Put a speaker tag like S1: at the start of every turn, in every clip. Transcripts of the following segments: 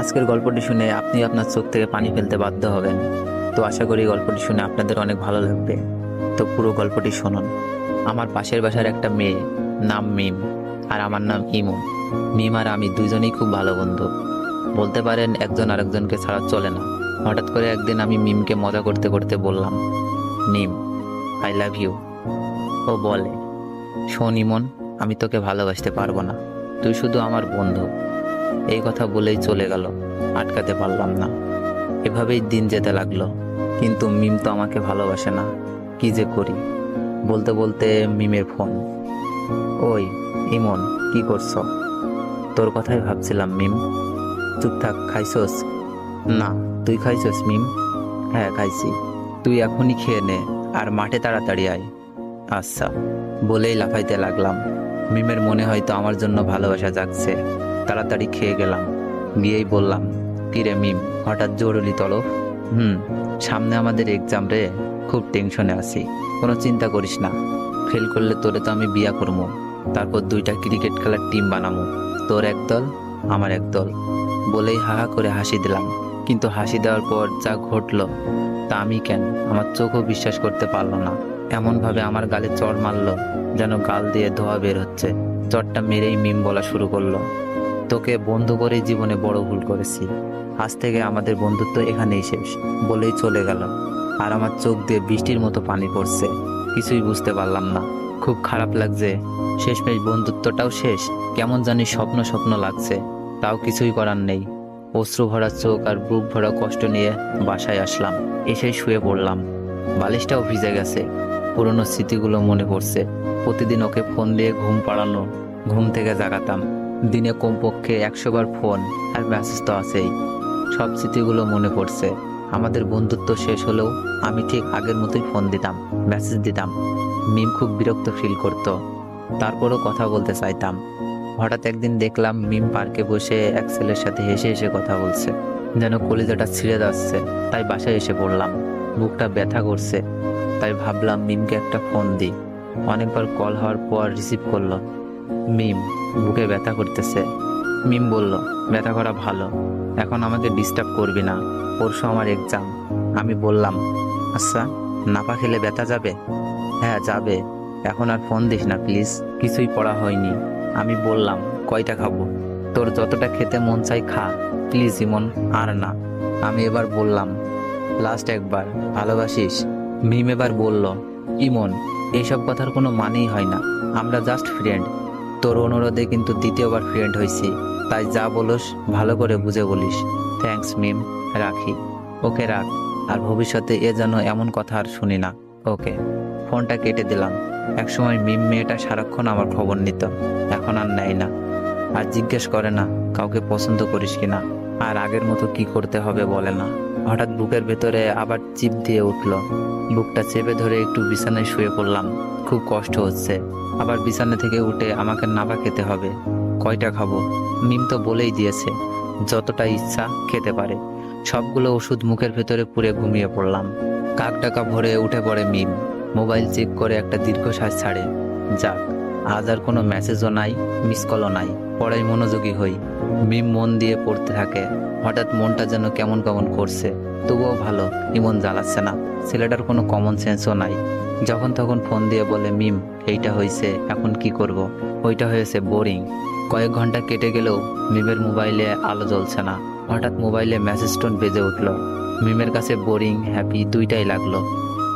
S1: আজকের গল্পটি শুনে আপনি আপনার চোখ থেকে পানি ফেলতে বাধ্য হবেন। তো আশা করি গল্পটি শুনে আপনাদের অনেক ভালো লাগবে। তো পুরো গল্পটি শুনুন। আমার পাশের বাসার একটা মেয়ে, নাম মিম, আর আমার নাম ইমু। মিম আর আমি দুইজনেই খুব ভালো বন্ধু, বলতে পারেন একজন আরেকজনকে ছাড়া চলে না। হঠাৎ করে একদিন আমি মিমকে মজা করতে করতে বললাম, মিম, আই লাভ ইউ। ও বলে, শোন ইমন, আমি তোকে ভালোবাসতে পারবো না, তুই শুধু আমার বন্ধু। এই কথা বলেই চলে গেল, আটকাতে পারলাম না। এভাবেই দিন যেতে লাগলো, কিন্তু মিম তো আমাকে ভালোবাসে না। কি যে করি। বলতে বলতে মিমের ফোন। ওই ইমন, কি করছো? তোর কথাই ভাবছিলাম মিম। চুপ থাক, খাইছস? না, তুই খাইছস মিম? হ্যাঁ খাইছি। তুই এখনই খেয়ে নে, আর মাঠে তাড়াতাড়ি আয়। আচ্ছা, বলেই লাফাইতে লাগলাম। মিমের মনে হয়তো আমার জন্য ভালোবাসা জাগছে। তাড়াতাড়ি খেয়ে গেলাম, গিয়েই বললাম, কিরে মিম, হঠাৎ জরুরি তলব? সামনে আমাদের এক্সাম রে, খুব টেনশনে আছি। কোনো চিন্তা করিস না, ফেল করলে তোরে তো আমি বিয়া করবো, তারপর 2টা ক্রিকেট খেলার টিম বানাবো, তোর এক দল আমার এক দল। বলেই হাহা করে হাসি দিলাম। কিন্তু হাসি দেওয়ার পর যা ঘটলো তা আমি কেন, আমার চোখও বিশ্বাস করতে পারলো না। এমনভাবে আমার গালে চড় মারলো যেন গাল দিয়ে ধোয়া বের হচ্ছে। চড়টা মেরেই মিম বলা শুরু করলো, তোকে বন্ধু করেই জীবনে বড় ভুল করেছি, আজ থেকে আমাদের বন্ধুত্ব এখানেই শেষ। বলেই চলে গেল। আর আমার চোখ দিয়ে বৃষ্টির মতো পানি পড়ছে। কিছুই বুঝতে পারলাম না, খুব খারাপ লাগছে। শেষমেশ বন্ধুত্বটাও শেষ। কেমন জানি স্বপ্ন স্বপ্ন লাগছে, তাও কিছুই করার নেই। অশ্রু ভরা চোখ আর বুক ভরা কষ্ট নিয়ে বাসায় আসলাম। এসেই শুয়ে পড়লাম। বালিশটাও ভিজে গেছে। পুরনো স্মৃতিগুলো মনে পড়ছে। প্রতিদিন ওকে ফোন দিয়ে ঘুম পাড়ানো, ঘুম থেকে জাগাতাম। দিনে কমপক্ষে 100 বার ফোন আর মেসেজ তো আছেই। সব স্মৃতিগুলো মনে পড়ছে। আমাদের বন্ধুত্ব শেষ হলেও আমি ঠিক আগের মতোই ফোন দিতাম, মেসেজ দিতাম। মিম খুব বিরক্ত ফিল করত, তারপরও কথা বলতে চাইতাম। হঠাৎ একদিন দেখলাম মিম পার্কে বসে এক ছেলের সাথে হেসে হেসে কথা বলছে, যেন কলিজাটা ছিঁড়ে যাচ্ছে। তাই বাসায় এসে পড়লাম। বুকটা ব্যথা করছে, তাই ভাবলাম মিমকে একটা ফোন দিই। অনেকবার কল হওয়ার পর রিসিভ করলো। মিম, বুকে ব্যথা করতেছে। মিম বলল, ব্যথা করা ভালো, এখন আমাকে ডিস্টার্ব করবি না, পরশু আমার এক্সাম। আমি বললাম, আচ্ছা, নাপা খেলে ব্যথা যাবে? হ্যাঁ যাবে, এখন আর ফোন দিস না প্লিজ, কিছুই পড়া হয়নি। আমি বললাম, কয়টা খাবো? তোর যতটা খেতে মন চাই খা, প্লিজ ইমন, আর না। আমি এবার বললাম, লাস্ট একবার, ভালোবাসিস? মিম এবার বলল, ইমন, এইসব কথার কোনো মানেই হয় না, আমরা জাস্ট ফ্রেন্ড। তোর অনুরোধে কিন্তু দ্বিতীয়বার ফ্রেন্ড হয়েছি, তাই যা বলোস ভালো করে বুঝে বলিস। থ্যাঙ্কস মিম, রাখি। ওকে রাখ, আর ভবিষ্যতে এ যেন এমন কথা আর শুনি না। ওকে। ফোনটা কেটে দিলাম। একসময় মিম মেয়েটা সারাক্ষণ আমার খবর নিত, এখন আর নেয় না। আর জিজ্ঞেস করে না কাউকে পছন্দ করিস কিনা, আর আগের মতো কি করতে হবে বলে না। হঠাৎ বুকের ভেতরে আবার চিপ দিয়ে উঠলো। বুকটা চেপে ধরে একটু বিছানায় শুয়ে পড়লাম। খুব কষ্ট হচ্ছে। আবার বিছানা থেকে উঠে আমাকে নাবা খেতে হবে। কয়টা খাবো? মিম তো বলেই দিয়েছে যতটা ইচ্ছা খেতে পারে। সবগুলো ওষুধ মুখের ভেতরে পুরে ঘুমিয়ে পড়লাম। কাক ডাকা ভরে উঠে পড়ে মিম। মোবাইল চেক করে একটা দীর্ঘশ্বাস ছাড়ে। যাক, আজ আর কোনো মেসেজও নাই, মিস কলও নাই। পড়াই মনোযোগী হই। মিম মন দিয়ে পড়তে থাকে। হঠাৎ মনটা যেন কেমন কেমন করছে। তবুও ভালো, ইমন জ্বালাচ্ছে না। ছেলেটার কোনো কমন সেন্সও নাই। যখন তখন ফোন দিয়ে বলে, মিম, এইটা হয়েছে, এখন কি করব? ওইটা হয়েছে, বোরিং। কয়েক ঘন্টা কেটে গেলেও মিমের মোবাইলে আলো জ্বলছে না। হঠাৎ মোবাইলে মেসেজ টোন বেজে উঠল। মিমের কাছে বোরিং হ্যাপি দুইটাই লাগলো।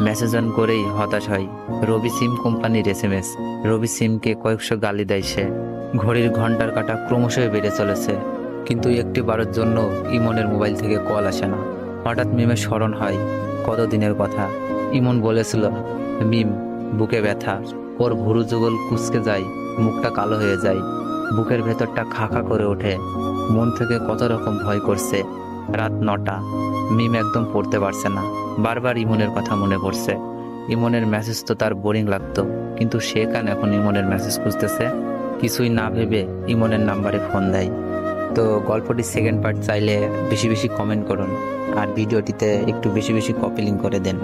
S1: মেসেজ অন করেই হতাশ হয়। রবি সিম কোম্পানির SMS। রবি সিমকে কয়েকশো গালি দেয় সে। ঘড়ির ঘন্টার কাঁটা ক্রমশই বেড়ে চলেছে, কিন্তু একটি বারের জন্য ইমনের মোবাইল থেকে কল আসে না। হঠাৎ মিমের স্মরণ হয় কতদিনের কথা। ইমন বলেছিল, মিম, বুকে ব্যথা। ওর ভুরু যুগল কুঁচকে যায়, মুখটা কালো হয়ে যায়, বুকের ভেতরটা খা খা করে ওঠে। মন থেকে কত রকম ভয় করছে। রাত 9টা। মিম একদম পড়তে পারছে না। বারবার ইমনের কথা মনে পড়ছে। ইমনের মেসেজ তো তার বোরিং লাগতো, কিন্তু সে কেন এখন ইমনের মেসেজ খুঁজতেছে? কিছুই না ভেবে ইমনের নাম্বারে ফোন দেয়। তো গল্পটির সেকেন্ড পার্ট চাইলে বেশি বেশি কমেন্ট করুন, আর ভিডিওটিতে একটু বেশি বেশি কপি লিঙ্ক করে দেন।